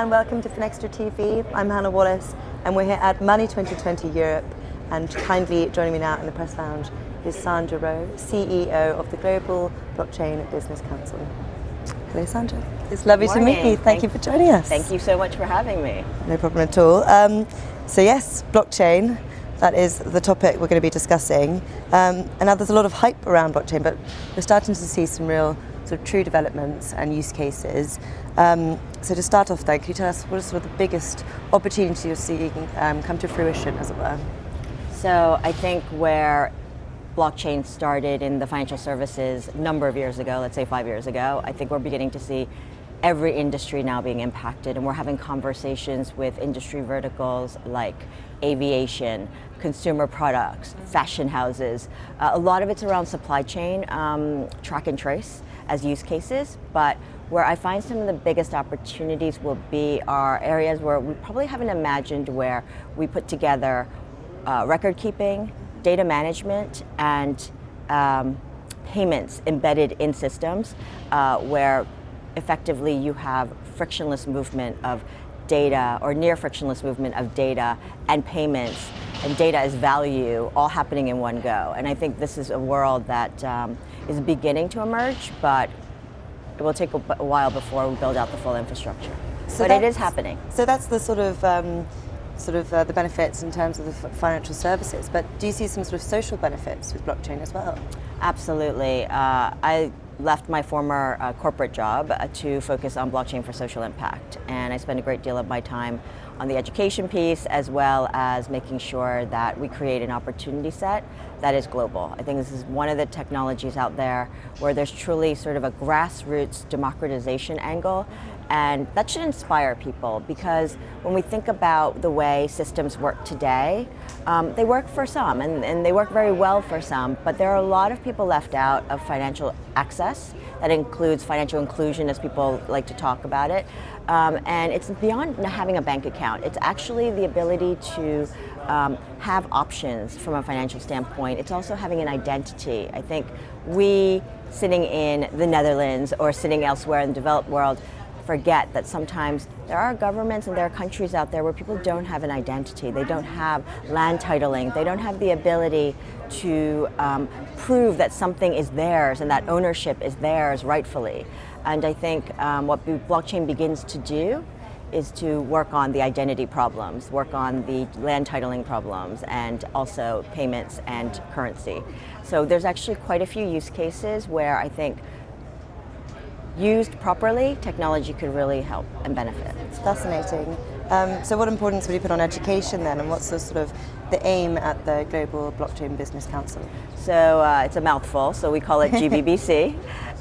and welcome to Finextra TV. I'm Hannah Wallace and we're here at Money2020 Europe, and kindly joining me now in the press lounge is Sandra Ro, CEO of the Global Blockchain Business Council. Hello Sandra, it's lovely to meet you. Thank you for joining us. Thank you so much for having me. No problem at all. So yes, blockchain, that is the topic we're going to be discussing. And now there's a lot of hype around blockchain, but we're starting to see some real sort of true developments and use cases. So to start off though, can you tell us what are sort of the biggest opportunities you're seeing come to fruition, as it were? So I think where blockchain started in the financial services a number of years ago, let's say 5 years ago, I think we're beginning to see every industry now being impacted, and we're having conversations with industry verticals like aviation, consumer products, fashion houses. A lot of it's around supply chain, track and trace as use cases, but where I find some of the biggest opportunities will be are areas where we probably haven't imagined, where we put together record keeping, data management, and payments embedded in systems where effectively you have frictionless movement of data, or near frictionless movement of data and payments and data as value, all happening in one go. And I think this is a world that is beginning to emerge, but it will take a while before we build out the full infrastructure. But it is happening. So that's the sort of the benefits in terms of the financial services, but do you see some sort of social benefits with blockchain as well? Absolutely. I left my former corporate job to focus on blockchain for social impact, and I spend a great deal of my time on the education piece, as well as making sure that we create an opportunity set that is global. I think this is one of the technologies out there where there's truly sort of a grassroots democratization angle, and that should inspire people, because when we think about the way systems work today, they work for some, and they work very well for some, but there are a lot of people left out of financial access. That includes financial inclusion, as people like to talk about it. And it's beyond having a bank account. It's actually the ability to have options from a financial standpoint. It's also having an identity. I think we, sitting in the Netherlands or sitting elsewhere in the developed world, forget that sometimes there are governments and there are countries out there where people don't have an identity. They don't have land titling. They don't have the ability to prove that something is theirs and that ownership is theirs rightfully. And I think what blockchain begins to do is to work on the identity problems, work on the land titling problems, and also payments and currency. So there's actually quite a few use cases where I think, used properly, technology could really help and benefit. It's fascinating. So what importance would you put on education then, and what's the sort of the aim at the Global Blockchain Business Council? So it's a mouthful, so we call it GBBC.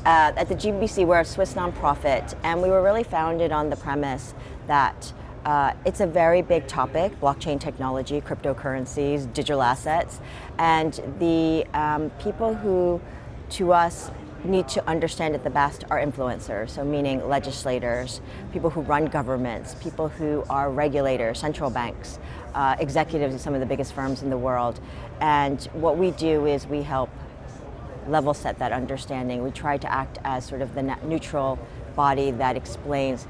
At the GBBC, we're a Swiss nonprofit, and we were really founded on the premise that it's a very big topic: blockchain technology, cryptocurrencies, digital assets, and the people who, to us, need to understand it the best are influencers, so meaning legislators, people who run governments, people who are regulators, central banks, executives of some of the biggest firms in the world. And what we do is we help level set that understanding. We try to act as sort of the neutral body that explains,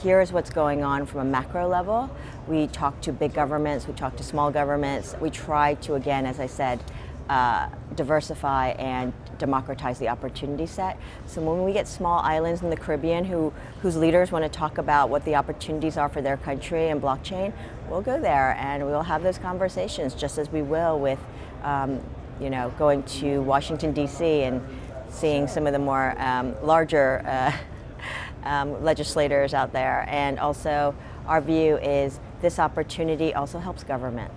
here's what's going on from a macro level. We talk to big governments, we talk to small governments. We try to, again, as I said, diversify and democratize the opportunity set. So when we get small islands in the Caribbean whose leaders want to talk about what the opportunities are for their country and blockchain, we'll go there and we'll have those conversations, just as we will with going to Washington, D.C. and seeing some of the more larger legislators out there. And also our view is this opportunity also helps government.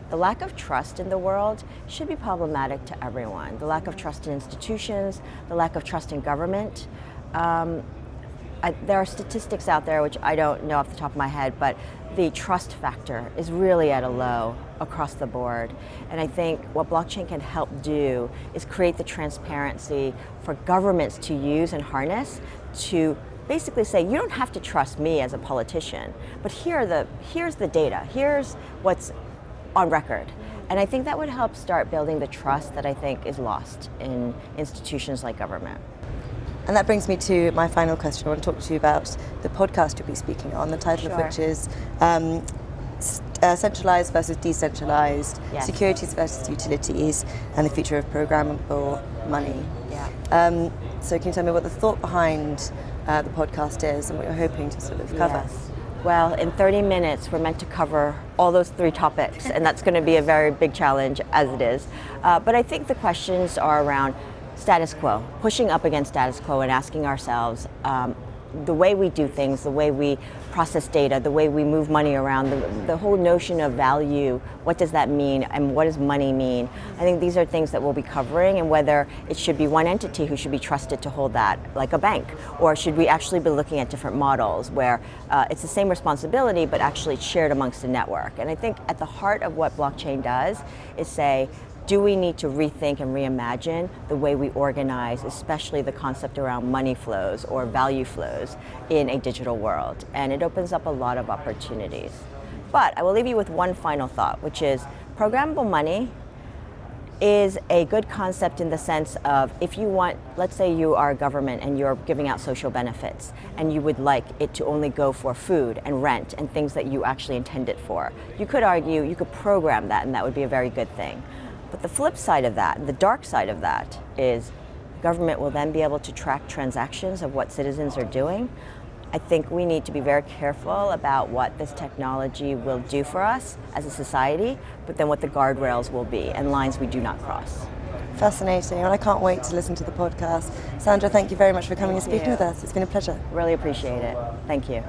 The lack of trust in the world should be problematic to everyone. The lack of trust in institutions, the lack of trust in government. There are statistics out there, which I don't know off the top of my head, but the trust factor is really at a low across the board. And I think what blockchain can help do is create the transparency for governments to use and harness to basically say, you don't have to trust me as a politician, but here's the data, here's what's on record. And I think that would help start building the trust that I think is lost in institutions like government. And that brings me to my final question. I want to talk to you about the podcast you'll be speaking on, the title of which is Centralized versus Decentralized, Yes. Securities versus Utilities, and the Future of Programmable Money. Yeah. So can you tell me what the thought behind the podcast is and what you're hoping to sort of cover? Yes. Well, in 30 minutes, we're meant to cover all those 3 topics, and that's going to be a very big challenge as it is. But I think the questions are around status quo, pushing up against status quo and asking ourselves the way we do things, the way we process data, the way we move money around, the whole notion of value, what does that mean and what does money mean? I think these are things that we'll be covering, and whether it should be one entity who should be trusted to hold that, like a bank, or should we actually be looking at different models where it's the same responsibility but actually it's shared amongst the network. And I think at the heart of what blockchain does is say, do we need to rethink and reimagine the way we organize, especially the concept around money flows or value flows in a digital world? And it opens up a lot of opportunities. But I will leave you with one final thought, which is programmable money is a good concept in the sense of, if you want, let's say you are a government and you're giving out social benefits and you would like it to only go for food and rent and things that you actually intend it for. You could argue, you could program that, and that would be a very good thing. But the flip side of that, the dark side of that, is the government will then be able to track transactions of what citizens are doing. I think we need to be very careful about what this technology will do for us as a society, but then what the guardrails will be and lines we do not cross. Fascinating, and I can't wait to listen to the podcast. Sandra, thank you very much for coming and speaking with us. It's been a pleasure. Really appreciate it. Thank you.